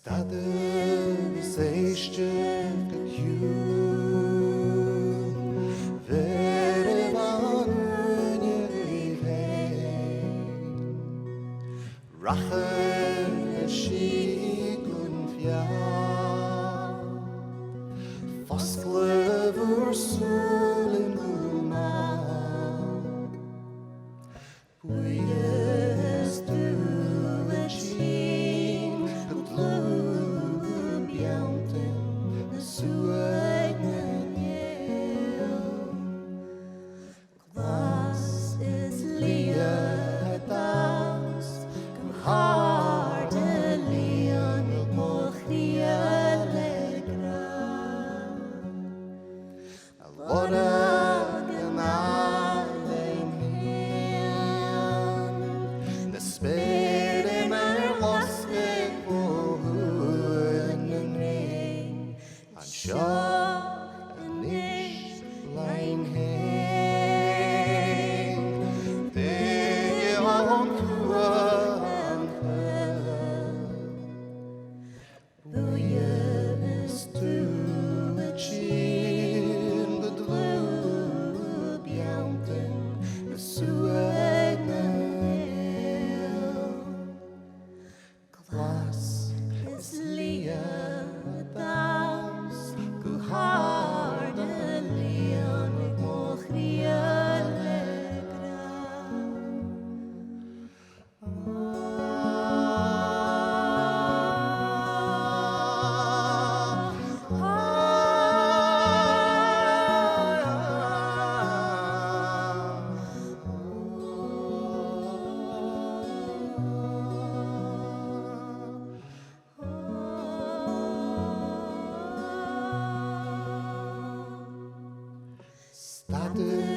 Staden seishtje gekjun Vere van unjevein Rache shik und fjall Fosklevur sulen gulmal Buyes du echin Glub janten suegnen Glas is lia das Harde lian mochia legra Alora Spere mer loske på hunden ring Han sjå en ish lein heng Det er om kuan Buje is tu et chin Bedlub janten suegnen Glas is lia daus Geharde lian mochria legra Staden